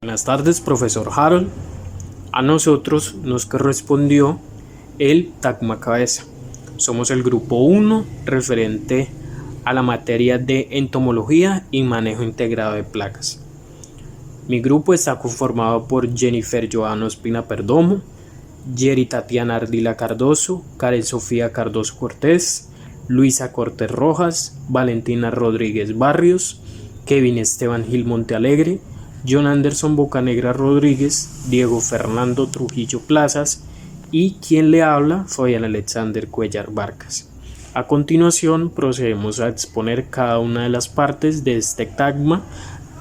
Buenas tardes, profesor Harold. A nosotros nos correspondió el tagma cabeza. Somos el grupo 1 referente a la materia de entomología y manejo integrado de plagas. Mi grupo está conformado por Jennifer Joana Ospina Perdomo, Yeri Tatiana Ardila Cardoso, Karen Sofía Cardoso Cortés, Luisa Cortés Rojas, Valentina Rodríguez Barrios, Kevin Esteban Gil Montealegre, John Anderson Bocanegra Rodríguez, Diego Fernando Trujillo Plazas y quien le habla, Fabián Alexander Cuellar Vargas. A continuación procedemos a exponer cada una de las partes de este tagma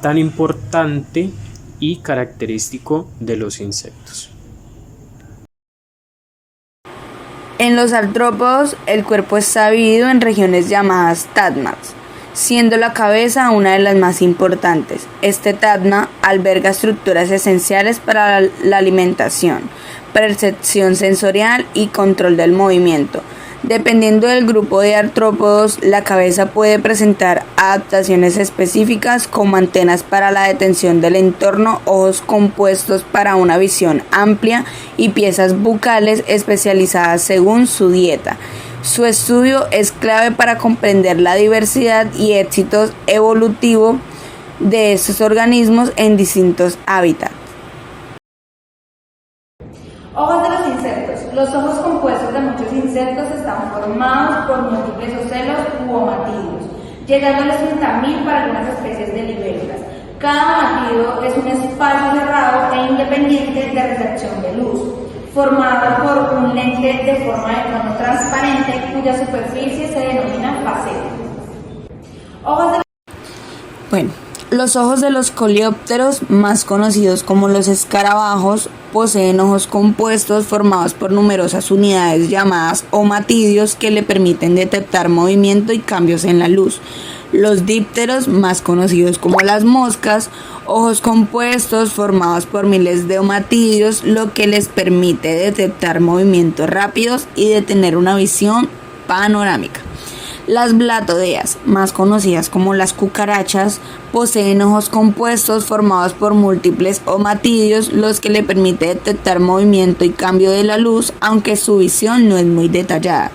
tan importante y característico de los insectos. En los artrópodos, el cuerpo está dividido en regiones llamadas tagmas, siendo la cabeza una de las más importantes. Este tagma alberga estructuras esenciales para la alimentación, percepción sensorial y control del movimiento. Dependiendo del grupo de artrópodos, la cabeza puede presentar adaptaciones específicas como antenas para la detención del entorno, ojos compuestos para una visión amplia y piezas bucales especializadas según su dieta. Su estudio es clave para comprender la diversidad y éxitos evolutivos de estos organismos en distintos hábitats. Ojos de los insectos. Los ojos compuestos de muchos insectos están formados por múltiples ocelos u omátidos, llegando a los 30.000 para algunas especies de libélulas. Cada omátido es un espacio cerrado e independiente de recepción de luz, formado por un lente de forma de cono transparente cuya superficie se denomina faceta. Los ojos de los coleópteros, más conocidos como los escarabajos, poseen ojos compuestos formados por numerosas unidades llamadas omatidios que le permiten detectar movimiento y cambios en la luz. Los dípteros, más conocidos como las moscas, ojos compuestos formados por miles de omatidios, lo que les permite detectar movimientos rápidos y de tener una visión panorámica. Las blatodeas, más conocidas como las cucarachas, poseen ojos compuestos formados por múltiples omatidios, los que le permite detectar movimiento y cambio de la luz, aunque su visión no es muy detallada.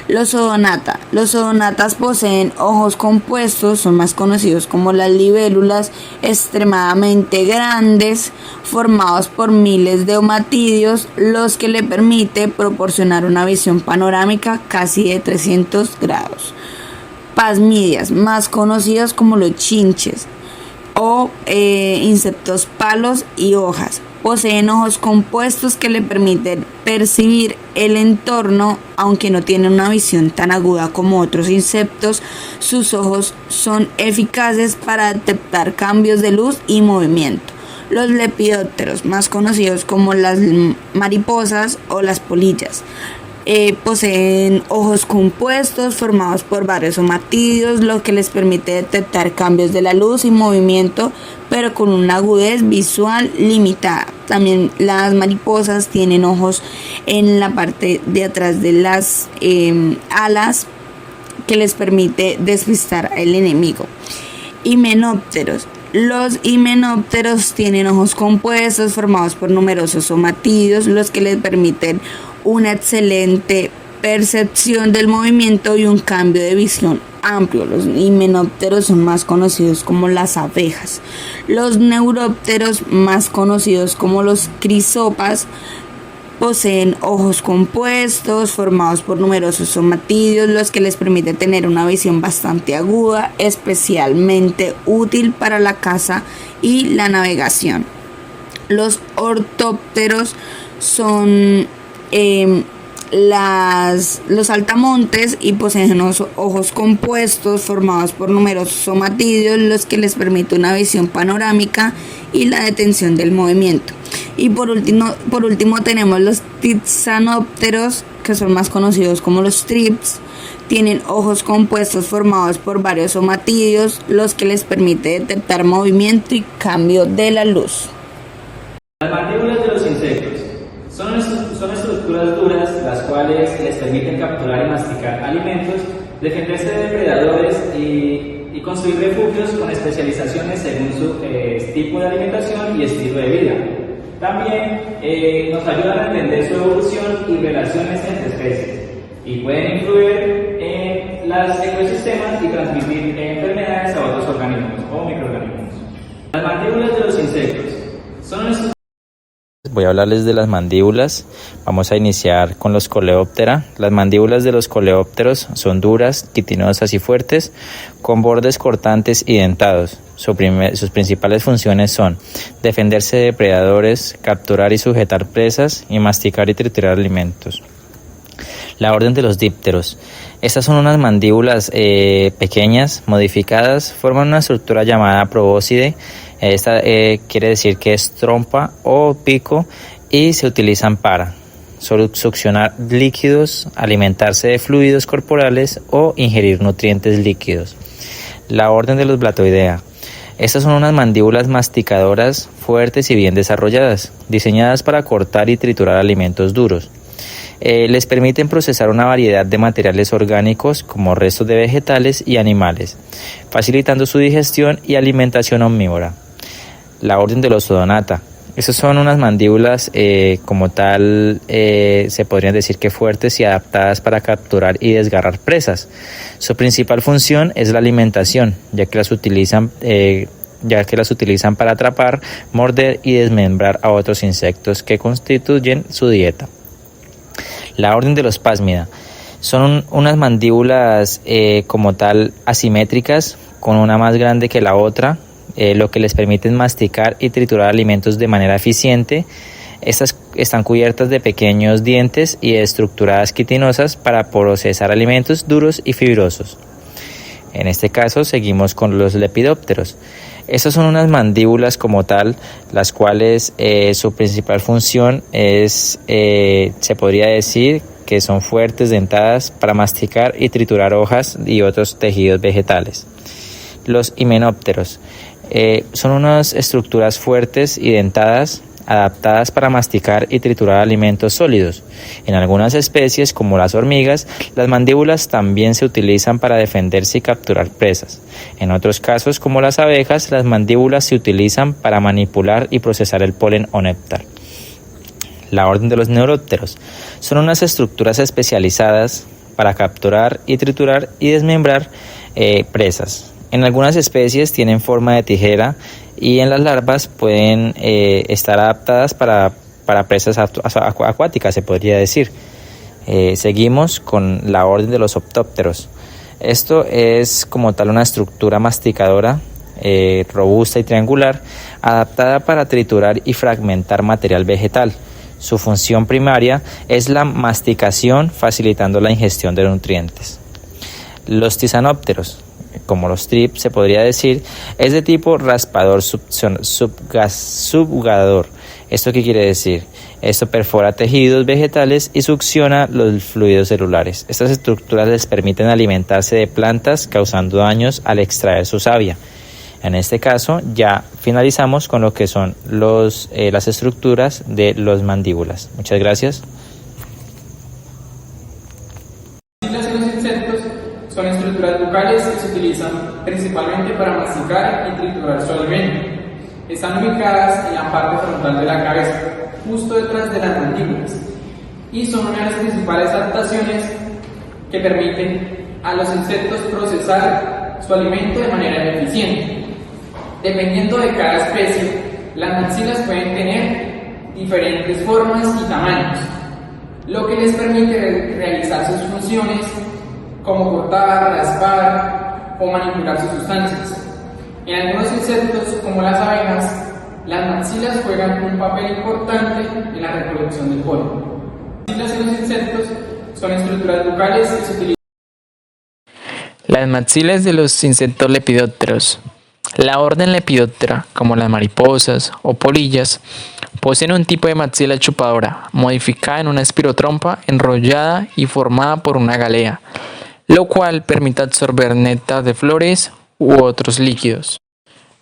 Los odonatas poseen ojos compuestos, son más conocidos como las libélulas, extremadamente grandes, formados por miles de omatidios, los que le permite proporcionar una visión panorámica casi de 300 grados. Pasmidias, más conocidas como los chinches o insectos palos y hojas, poseen ojos compuestos que le permiten percibir el entorno, aunque no tienen una visión tan aguda como otros insectos. Sus ojos son eficaces para detectar cambios de luz y movimiento. Los lepidópteros, más conocidos como las mariposas o las polillas, poseen ojos compuestos formados por varios omatidios, lo que les permite detectar cambios de la luz y movimiento, pero con una agudez visual limitada. También las mariposas tienen ojos en la parte de atrás de las alas, que les permite despistar al enemigo. Himenópteros. Los himenópteros tienen ojos compuestos formados por numerosos omatidios, los que les permiten una excelente percepción del movimiento y un cambio de visión amplio. Los himenópteros son más conocidos como las abejas. Los neurópteros, más conocidos como los crisopas, poseen ojos compuestos formados por numerosos omatidios, los que les permite tener una visión bastante aguda, especialmente útil para la caza y la navegación. Los ortópteros son los saltamontes y poseen ojos compuestos formados por numerosos omatidios, los que les permite una visión panorámica y la detención del movimiento. Y por último tenemos los tipsanópteros, que son más conocidos como los trips. Tienen ojos compuestos formados por varios omatidios, los que les permite detectar movimiento y cambio de la luz. Las mandíbulas de los insectos son estructuras duras, las cuales les permiten capturar y masticar alimentos, defenderse de depredadores y y construir refugios con especializaciones según su tipo de alimentación y estilo de vida. También nos ayudan a entender su evolución y relaciones entre especies y pueden influir en los ecosistemas y transmitir enfermedades a otros organismos o microorganismos. Las mandíbulas de los insectos son Voy a hablarles de las mandíbulas. Vamos a iniciar con los coleóptera. Las mandíbulas de los coleópteros son duras, quitinosas y fuertes, con bordes cortantes y dentados. Sus principales funciones son defenderse de depredadores, capturar y sujetar presas y masticar y triturar alimentos. La orden de los dípteros. Estas son unas mandíbulas pequeñas, modificadas, forman una estructura llamada probóscide. Esta quiere decir que es trompa o pico y se utilizan para succionar líquidos, alimentarse de fluidos corporales o ingerir nutrientes líquidos. La orden de los blatoidea. Estas son unas mandíbulas masticadoras fuertes y bien desarrolladas, diseñadas para cortar y triturar alimentos duros. Les permiten procesar una variedad de materiales orgánicos como restos de vegetales y animales, facilitando su digestión y alimentación omnívora. La orden de los odonata. Esas son unas mandíbulas como tal, se podrían decir que fuertes y adaptadas para capturar y desgarrar presas. Su principal función es la alimentación, ya que las utilizan para atrapar, morder y desmembrar a otros insectos que constituyen su dieta. La orden de los pásmida. Son unas mandíbulas como tal asimétricas, con una más grande que la otra, lo que les permite masticar y triturar alimentos de manera eficiente. Estas están cubiertas de pequeños dientes y estructuras quitinosas para procesar alimentos duros y fibrosos. En este caso seguimos con los lepidópteros. Estas son unas mandíbulas como tal, las cuales su principal función es, se podría decir que son fuertes, dentadas, para masticar y triturar hojas y otros tejidos vegetales. Los himenópteros son unas estructuras fuertes y dentadas, adaptadas para masticar y triturar alimentos sólidos. En algunas especies, como las hormigas, las mandíbulas también se utilizan para defenderse y capturar presas. En otros casos, como las abejas, las mandíbulas se utilizan para manipular y procesar el polen o néctar. La orden de los neurópteros. Son unas estructuras especializadas para capturar y triturar y desmembrar presas. En algunas especies tienen forma de tijera y en las larvas pueden estar adaptadas para presas acuáticas, se podría decir. Seguimos con la orden de los optópteros. Esto es como tal una estructura masticadora robusta y triangular, adaptada para triturar y fragmentar material vegetal. Su función primaria es la masticación, facilitando la ingestión de nutrientes. Los tisanópteros, como los trip se podría decir, es de tipo raspador subgador. ¿Esto qué quiere decir? Esto perfora tejidos vegetales y succiona los fluidos celulares. Estas estructuras les permiten alimentarse de plantas, causando daños al extraer su savia. En este caso ya finalizamos con lo que son las estructuras de los mandíbulas. Muchas gracias. Las y los insectos son estructuras bucales que se utilizan principalmente para masticar y triturar su alimento. Están ubicadas en la parte frontal de la cabeza, justo detrás de las mandíbulas, y son una de las principales adaptaciones que permiten a los insectos procesar su alimento de manera eficiente. Dependiendo de cada especie, las maxilas pueden tener diferentes formas y tamaños, lo que les permite realizar sus funciones como cortar, raspar o manipular sus sustancias. En algunos insectos, como las abejas, las maxilas juegan un papel importante en la recolección del polen. Las maxilas en los insectos son estructuras bucales que se utilizan. Las maxilas de los insectos lepidópteros. La orden Lepidoptera, como las mariposas o polillas, poseen un tipo de maxila chupadora, modificada en una espirotrompa enrollada y formada por una galea, lo cual permite absorber néctar de flores u otros líquidos.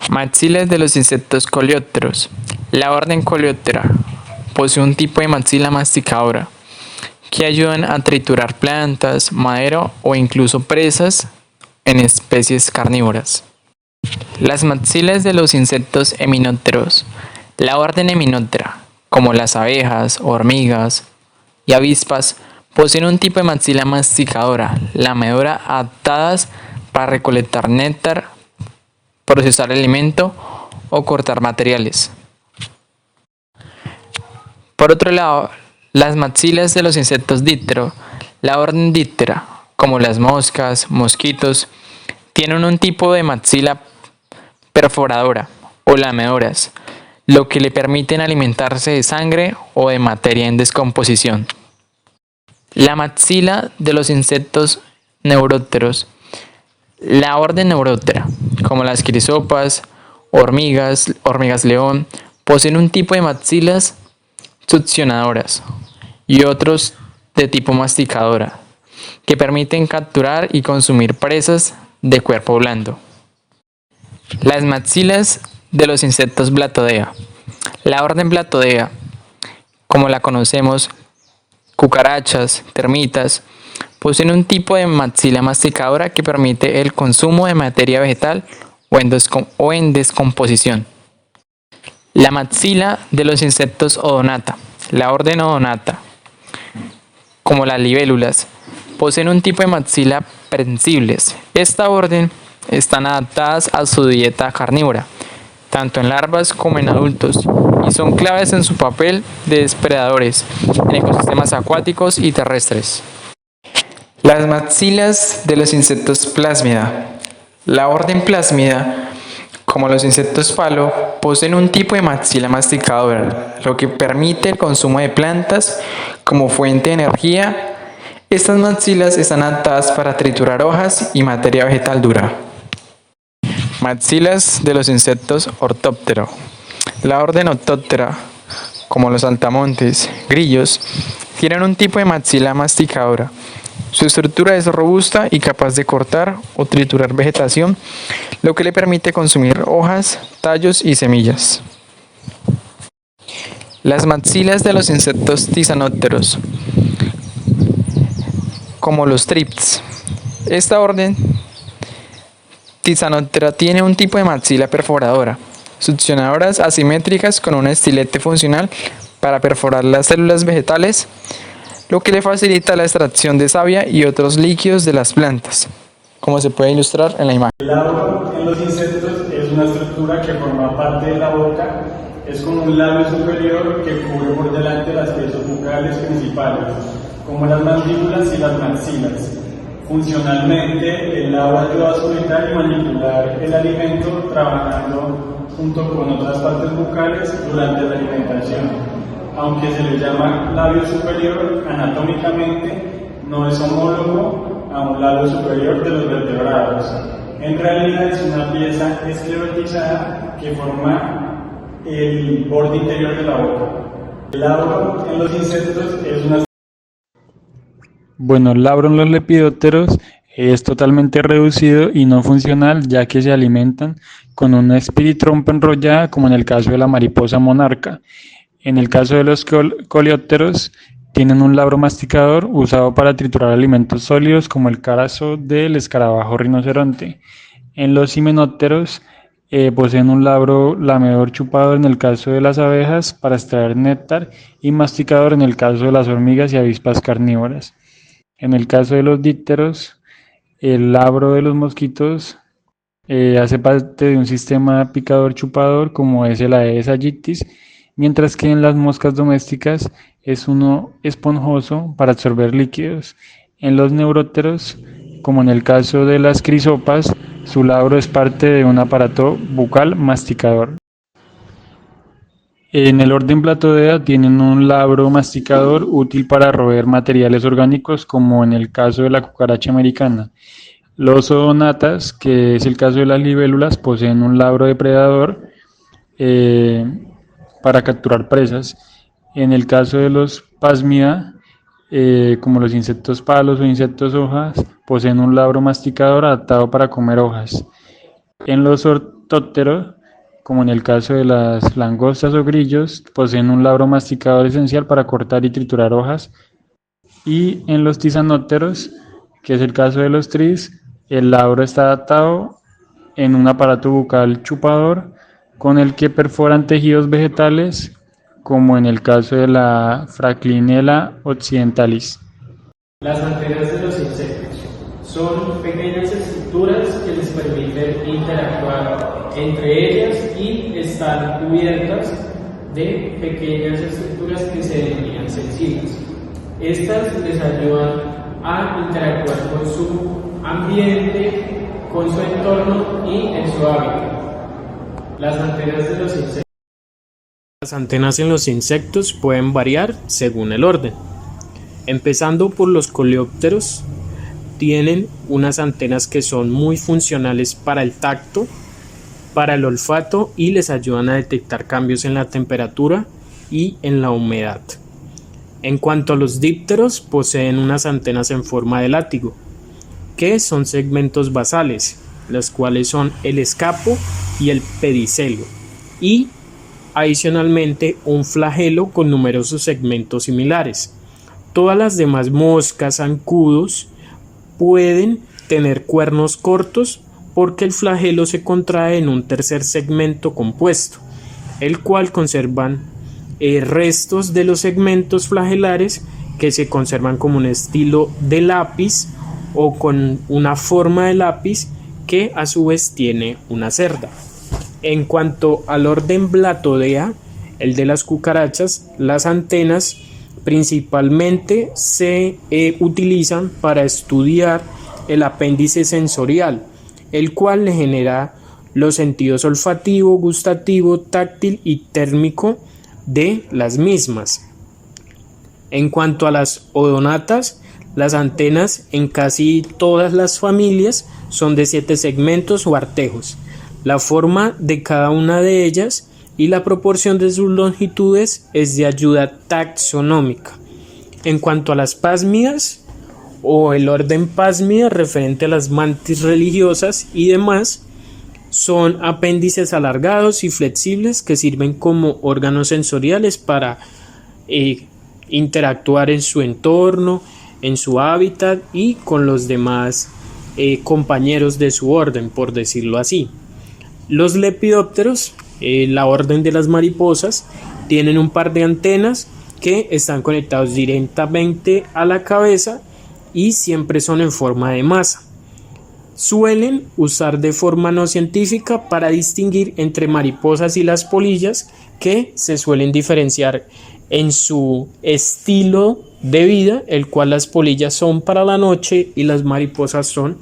Maxilas de los insectos coleópteros. La orden Coleóptera posee un tipo de maxila masticadora, que ayudan a triturar plantas, madera o incluso presas en especies carnívoras. Las maxilas de los insectos eminópteros. La orden Eminoptera, como las abejas, hormigas y avispas, poseen un tipo de maxila masticadora, lamedora, adaptadas para recolectar néctar, procesar alimento o cortar materiales. Por otro lado, las maxilas de los insectos dípteros, la orden Diptera, como las moscas, mosquitos, tienen un tipo de maxila perforadora o lamedoras, lo que le permiten alimentarse de sangre o de materia en descomposición. La maxila de los insectos neurópteros. La orden Neuróptera, como las crisopas, hormigas león, poseen un tipo de maxilas succionadoras y otros de tipo masticadora, que permiten capturar y consumir presas de cuerpo blando. Las maxilas de los insectos Blatodea. La orden Blatodea, como la conocemos, cucarachas, termitas, poseen un tipo de maxila masticadora que permite el consumo de materia vegetal o en descomposición. La maxila de los insectos Odonata. La orden Odonata, como las libélulas, poseen un tipo de maxila prensibles. Esta orden están adaptadas a su dieta carnívora, tanto en larvas como en adultos, y son claves en su papel de depredadores en ecosistemas acuáticos y terrestres. Las maxilas de los insectos Plásmida. La orden Plásmida, como los insectos palo, poseen un tipo de maxila masticadora, lo que permite el consumo de plantas como fuente de energía. Estas maxilas están adaptadas para triturar hojas y materia vegetal dura. Maxilas de los insectos Ortóptero. La orden Ortóptera, como los saltamontes, grillos, tienen un tipo de maxila masticadora. Su estructura es robusta y capaz de cortar o triturar vegetación, lo que le permite consumir hojas, tallos y semillas. Las maxilas de los insectos tisanópteros, como los trips. Esta orden Tisanóptera tiene un tipo de maxila perforadora, succionadoras asimétricas con un estilete funcional para perforar las células vegetales, lo que le facilita la extracción de savia y otros líquidos de las plantas, como se puede ilustrar en la imagen. El labio en los insectos es una estructura que forma parte de la boca, es como un labio superior que cubre por delante las piezas bucales principales, como las mandíbulas y las maxilas. Funcionalmente, el labio ayuda a sujetar y manipular el alimento trabajando junto con otras partes bucales durante la alimentación. Aunque se le llama labio superior, anatómicamente no es homólogo a un labio superior de los vertebrados. En realidad es una pieza esclerotizada que forma el borde interior de la boca. El labio en los insectos es una... Bueno, el labro en los lepidópteros es totalmente reducido y no funcional, ya que se alimentan con una espiritrompa enrollada, como en el caso de la mariposa monarca. En el caso de los coleópteros, tienen un labro masticador usado para triturar alimentos sólidos, como el caso del escarabajo rinoceronte. En los himenópteros, poseen un labro lamedor chupador en el caso de las abejas para extraer néctar y masticador en el caso de las hormigas y avispas carnívoras. En el caso de los dípteros, el labro de los mosquitos hace parte de un sistema picador-chupador como es el Aedes aegypti, mientras que en las moscas domésticas es uno esponjoso para absorber líquidos. En los neurópteros, como en el caso de las crisopas, su labro es parte de un aparato bucal masticador. En el orden Blatodea tienen un labro masticador útil para roer materiales orgánicos, como en el caso de la cucaracha americana. Los odonatas, que es el caso de las libélulas, poseen un labro depredador para capturar presas. En el caso de los Phasmida, como los insectos palos o insectos hojas, poseen un labro masticador adaptado para comer hojas. En los ortópteros, como en el caso de las langostas o grillos, poseen un labro masticador esencial para cortar y triturar hojas. Y en los tisanópteros, que es el caso de los tris, El labro está adaptado en un aparato bucal chupador con el que perforan tejidos vegetales, como en el caso de la Franklinella occidentalis. Las antenas de los insectos son pequeñas estructuras que les permiten interactuar entre ellas y están cubiertas de pequeñas estructuras que se denominan sensibles. Estas les ayudan a interactuar con su ambiente, con su entorno y en su hábitat. Las antenas de los insectos. Las antenas en los insectos pueden variar según el orden. Empezando por los coleópteros, tienen unas antenas que son muy funcionales para el tacto, para el olfato y les ayudan a detectar cambios en la temperatura y en la humedad. En cuanto a los dípteros, poseen unas antenas en forma de látigo, que son segmentos basales, los cuales son el escapo y el pedicelo, y adicionalmente un flagelo con numerosos segmentos similares. Todas las demás moscas, zancudos, pueden tener cuernos cortos porque el flagelo se contrae en un tercer segmento compuesto, el cual conservan restos de los segmentos flagelares que se conservan como un estilo de lápiz o con una forma de lápiz que a su vez tiene una cerda. En cuanto al orden Blatodea, el de las cucarachas, las antenas principalmente se utilizan para estudiar el apéndice sensorial, el cual le genera los sentidos olfativo, gustativo, táctil y térmico de las mismas. En cuanto a las odonatas, las antenas en casi todas las familias son de 7 segmentos o artejos. La forma de cada una de ellas y la proporción de sus longitudes es de ayuda taxonómica. En cuanto a las pásmidas o el orden pásmida referente a las mantis religiosas y demás, son apéndices alargados y flexibles que sirven como órganos sensoriales para interactuar en su entorno, en su hábitat y con los demás compañeros de su orden, por decirlo así. Los lepidópteros, la orden de las mariposas, tienen un par de antenas que están conectados directamente a la cabeza y siempre son en forma de masa. Suelen usar de forma no científica para distinguir entre mariposas y las polillas, que se suelen diferenciar en su estilo de vida, el cual las polillas son para la noche y las mariposas son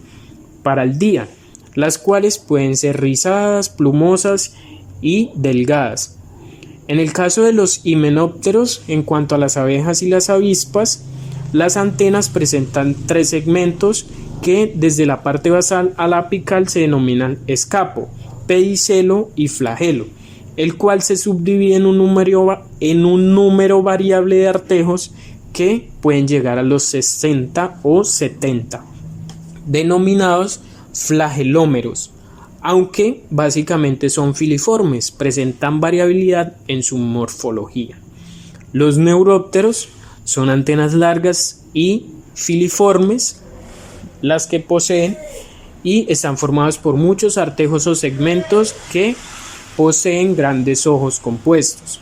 para el día, las cuales pueden ser rizadas, plumosas y delgadas. En el caso de los himenópteros, en cuanto a las abejas y las avispas, las antenas presentan 3 segmentos que desde la parte basal a la apical se denominan escapo, pedicelo y flagelo, el cual se subdivide en un número variable de artejos que pueden llegar a los 60 o 70, denominados flagelómeros, aunque básicamente son filiformes, presentan variabilidad en su morfología. Los neurópteros son antenas largas y filiformes las que poseen y están formados por muchos artejos o segmentos que poseen grandes ojos compuestos.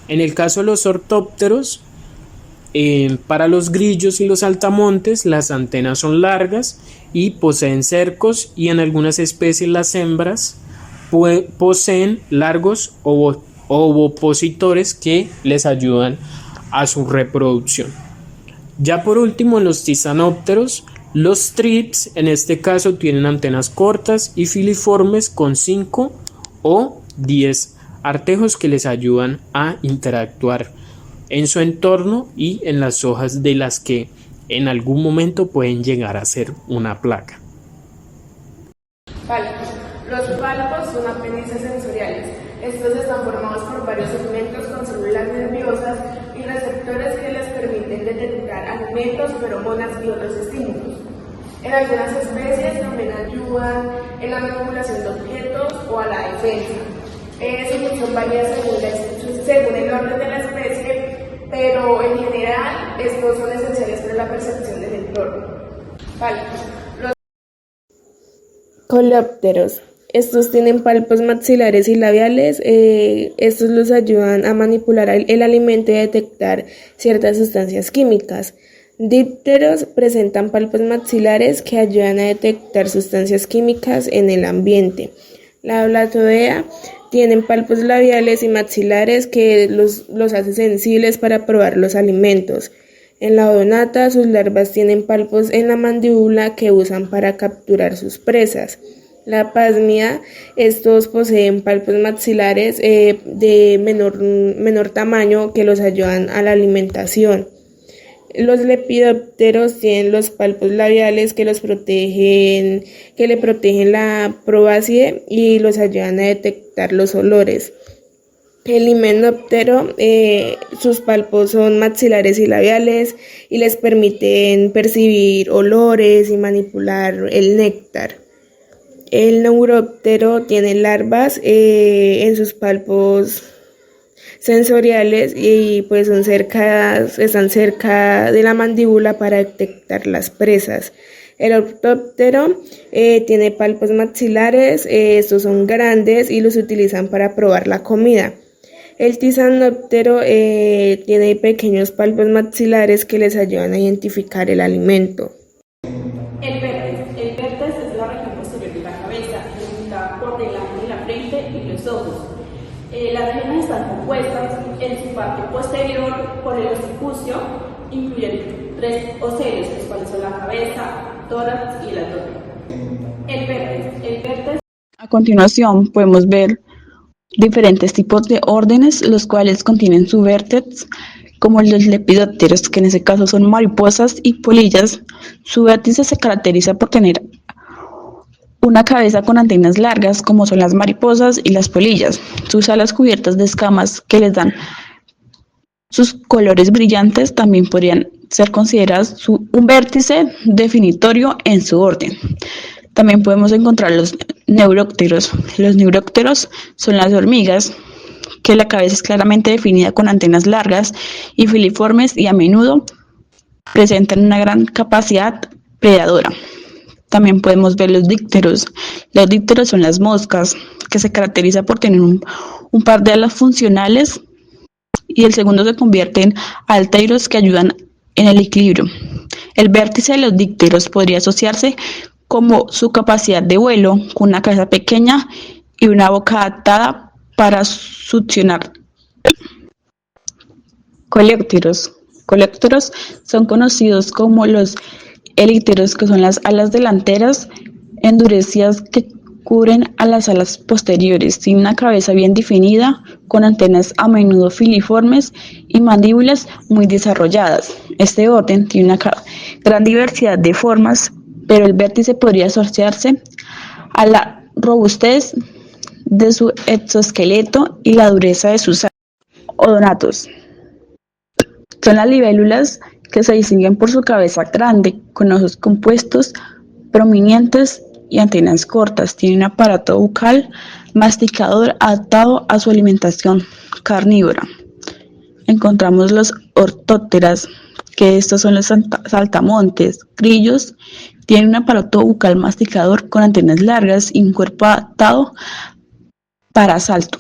En el caso de los ortópteros, para los grillos y los saltamontes, las antenas son largas y poseen cercos, y en algunas especies las hembras poseen largos ovopositores que les ayudan a su reproducción. Ya por último, en los tisanópteros, los thrips en este caso tienen antenas cortas y filiformes con 5 o 10 artejos que les ayudan a interactuar en su entorno y en las hojas de las que en algún momento pueden llegar a ser una placa. Pálpos. Los pálpos son apéndices sensoriales. Estos están formados por varios segmentos con células nerviosas y receptores que les permiten detectar alimentos, feromonas y otros estímulos. En algunas especies también ayudan en la manipulación de objetos o a la defensa. Su función varía según el orden de la especie, pero en general estos son esenciales para la percepción del entorno. Coleópteros. Estos tienen palpos maxilares y labiales. Estos los ayudan a manipular el alimento y a detectar ciertas sustancias químicas. Dípteros presentan palpos maxilares que ayudan a detectar sustancias químicas en el ambiente. La Blattodea tienen palpos labiales y maxilares que los hace sensibles para probar los alimentos. En la Odonata, sus larvas tienen palpos en la mandíbula que usan para capturar sus presas. La Phasmida, estos poseen palpos maxilares de menor tamaño que los ayudan a la alimentación. Los lepidópteros tienen los palpos labiales que le protegen la probóscide y los ayudan a detectar los olores. El himenóptero, sus palpos son maxilares y labiales y les permiten percibir olores y manipular el néctar. El neuróptero tiene larvas en sus palpos sensoriales y pues están cerca de la mandíbula para detectar las presas. El ortóptero tiene palpos maxilares, estos son grandes y los utilizan para probar la comida. El tisanóptero tiene pequeños palpos maxilares que les ayudan a identificar el alimento. El vértex es la región posterior de la cabeza, delimitada por delante de la frente y los ojos. Las regiones están compuestas en su parte posterior por el occipucio, incluyendo 3 ocelos, los cuales son la cabeza, tórax y el abdomen. El vértex. A continuación podemos ver diferentes tipos de órdenes, los cuales contienen su vértex, como los lepidópteros, que en ese caso son mariposas y polillas. Su vértice se caracteriza por tener una cabeza con antenas largas, como son las mariposas y las polillas. Sus alas cubiertas de escamas que les dan sus colores brillantes también podrían ser consideradas un vértice definitorio en su orden. También podemos encontrar los neurópteros. Los neurópteros son las hormigas, que la cabeza es claramente definida con antenas largas y filiformes y a menudo presentan una gran capacidad predadora. También podemos ver los dípteros. Los dípteros son las moscas, que se caracteriza por tener un par de alas funcionales y el segundo se convierte en alteiros que ayudan en el equilibrio. El vértice de los dípteros podría asociarse como su capacidad de vuelo, con una cabeza pequeña y una boca adaptada para succionar. Coleópteros. Coleópteros son conocidos como los elípteros, que son las alas delanteras endurecidas que cubren a las alas posteriores. Tienen una cabeza bien definida, con antenas a menudo filiformes y mandíbulas muy desarrolladas. Este orden tiene una gran diversidad de formas, pero el vértice podría asociarse a la robustez de su exoesqueleto y la dureza de sus alas. Odonatos. Son las libélulas que se distinguen por su cabeza grande, con ojos compuestos, prominentes y antenas cortas. Tienen un aparato bucal masticador adaptado a su alimentación carnívora. Encontramos los ortópteras, que estos son los saltamontes, grillos. Tienen un aparato bucal masticador con antenas largas y un cuerpo adaptado para salto.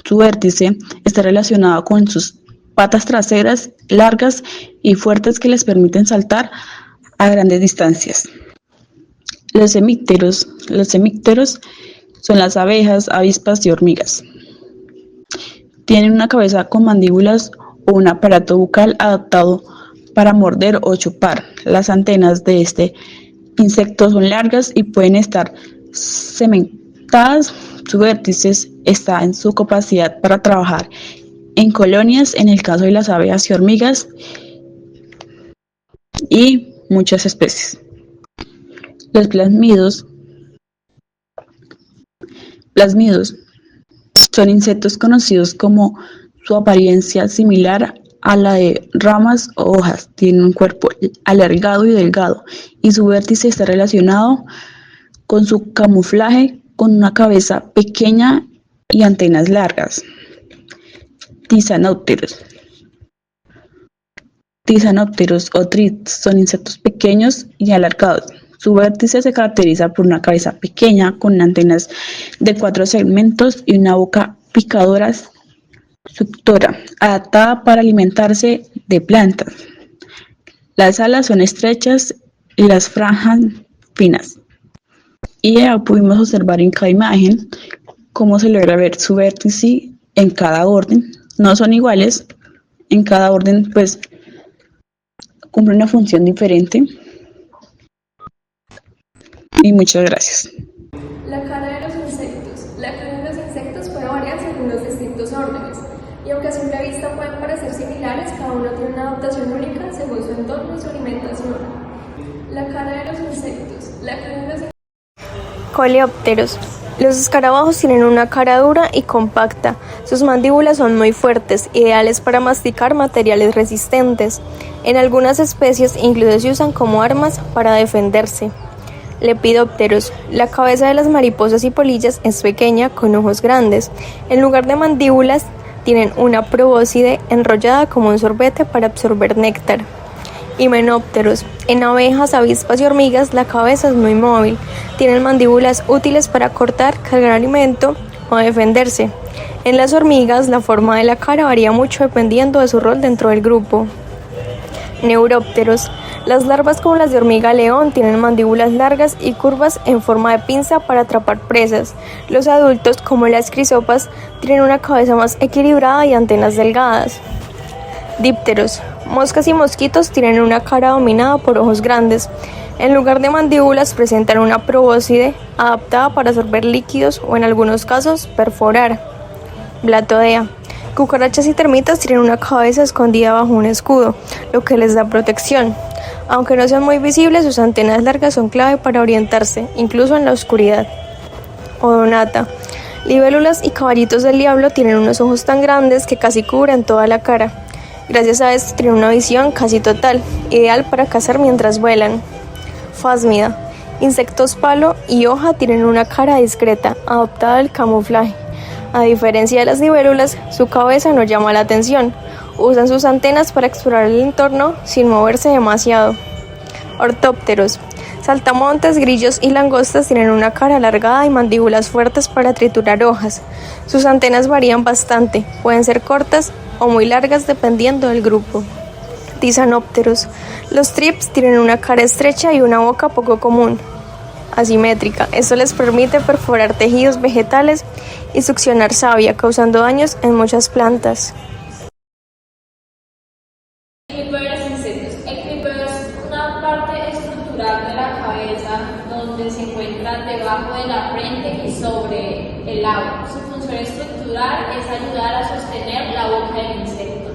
Su vértice está relacionado con sus patas traseras largas y fuertes que les permiten saltar a grandes distancias. Los hemípteros son las abejas, avispas y hormigas. Tienen una cabeza con mandíbulas o un aparato bucal adaptado para morder o chupar. Las antenas de este insecto son largas y pueden estar segmentadas. Su vértice está en su capacidad para trabajar en colonias, en el caso de las abejas y hormigas y muchas especies. Los plásmidos son insectos conocidos como su apariencia similar a la de ramas o hojas. Tienen un cuerpo alargado y delgado y su vértice está relacionado con su camuflaje, con una cabeza pequeña y antenas largas. Tisanópteros o trits son insectos pequeños y alargados. Su vértice se caracteriza por una cabeza pequeña con antenas de 4 segmentos y una boca picadora suctora, adaptada para alimentarse de plantas. Las alas son estrechas y las franjas finas. Y ya pudimos observar en cada imagen cómo se logra ver su vértice en cada orden. No son iguales, en cada orden pues cumple una función diferente. Y muchas gracias. La cara de los insectos. La cara de los insectos puede variar según los distintos órdenes, y aunque a simple vista pueden parecer similares, cada uno tiene una adaptación única según su entorno y su alimentación. La cara de los insectos. La cara de los Coleópteros. Los escarabajos tienen una cara dura y compacta. Sus mandíbulas son muy fuertes, ideales para masticar materiales resistentes. En algunas especies incluso se usan como armas para defenderse. Lepidópteros. La cabeza de las mariposas y polillas es pequeña, con ojos grandes. En lugar de mandíbulas, tienen una probóscide enrollada como un sorbete para absorber néctar. Himenópteros. En abejas, avispas y hormigas, la cabeza es muy móvil. Tienen mandíbulas útiles para cortar, cargar alimento o defenderse. En las hormigas, la forma de la cara varía mucho dependiendo de su rol dentro del grupo. Neurópteros. Las larvas, como las de hormiga león, tienen mandíbulas largas y curvas en forma de pinza para atrapar presas. Los adultos, como las crisopas, tienen una cabeza más equilibrada y antenas delgadas. Dípteros. Moscas y mosquitos tienen una cara dominada por ojos grandes. En lugar de mandíbulas presentan una probóscide adaptada para absorber líquidos o en algunos casos perforar. Blatodea. Cucarachas y termitas tienen una cabeza escondida bajo un escudo, lo que les da protección. Aunque no sean muy visibles, sus antenas largas son clave para orientarse, incluso en la oscuridad. Odonata. Libélulas y caballitos del diablo tienen unos ojos tan grandes que casi cubren toda la cara. Gracias a esto tienen una visión casi total, ideal para cazar mientras vuelan. Phasmida. Insectos palo y hoja tienen una cara discreta, adaptada al camuflaje. A diferencia de las libélulas, su cabeza no llama la atención. Usan sus antenas para explorar el entorno sin moverse demasiado. Ortópteros. Saltamontes, grillos y langostas tienen una cara alargada y mandíbulas fuertes para triturar hojas. Sus antenas varían bastante, pueden ser cortas o muy largas dependiendo del grupo. Tisanópteros. Los thrips tienen una cara estrecha y una boca poco común, asimétrica. Esto les permite perforar tejidos vegetales y succionar savia, causando daños en muchas plantas. Clipeo de los insectos. El clipeo es una parte estructural de la cabeza donde se encuentra debajo de la frente y sobre el labio. Su función estructural es ayudar a sostener la boca del insecto.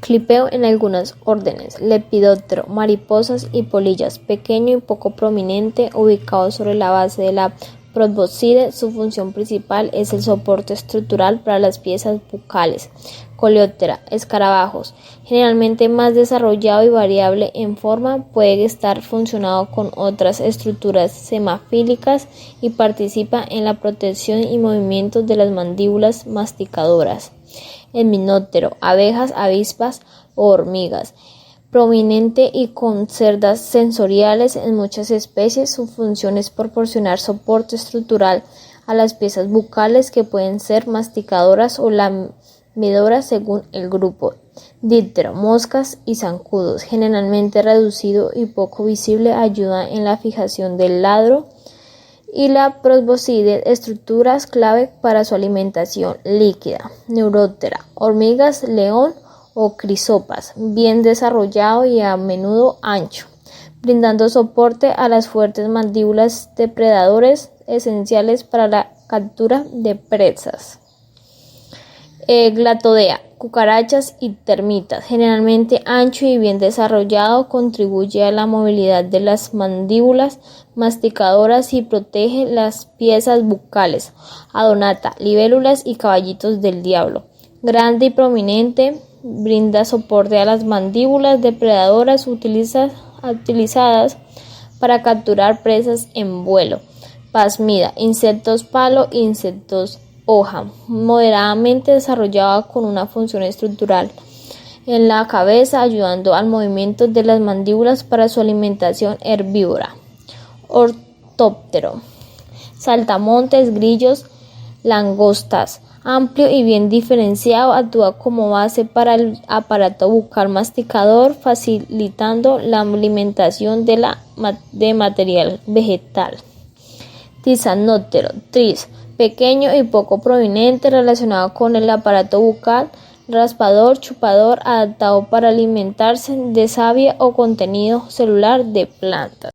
Clipeo en algunos órdenes: lepidóptero, mariposas y polillas, pequeño y poco prominente, ubicado sobre la base de la probóscide. Su función principal es el soporte estructural para las piezas bucales. Coleóptera, escarabajos, generalmente más desarrollado y variable en forma, puede estar funcionado con otras estructuras semafílicas y participa en la protección y movimientos de las mandíbulas masticadoras. Himenóptero, abejas, avispas o hormigas, prominente y con cerdas sensoriales en muchas especies. Su función es proporcionar soporte estructural a las piezas bucales que pueden ser masticadoras o lamidoras según el grupo. Díptero, moscas y zancudos, generalmente reducido y poco visible, ayuda en la fijación del ladro y la probóscide, estructuras clave para su alimentación líquida. Neuróptera, hormigas león o crisopas, bien desarrollado y a menudo ancho, brindando soporte a las fuertes mandíbulas depredadores esenciales para la captura de presas. Glatodea, cucarachas y termitas, generalmente ancho y bien desarrollado, contribuye a la movilidad de las mandíbulas masticadoras y protege las piezas bucales. Odonata, libélulas y caballitos del diablo, grande y prominente, brinda soporte a las mandíbulas depredadoras utilizadas para capturar presas en vuelo. Phasmida, insectos palo e insectos hoja, moderadamente desarrollada con una función estructural en la cabeza, ayudando al movimiento de las mandíbulas para su alimentación herbívora. Ortóptero. Saltamontes, grillos, langostas. Amplio y bien diferenciado, actúa como base para el aparato bucal masticador, facilitando la alimentación de material vegetal. Tisanóptero. Tris. Pequeño y poco prominente, relacionado con el aparato bucal, raspador, chupador, adaptado para alimentarse de savia o contenido celular de plantas.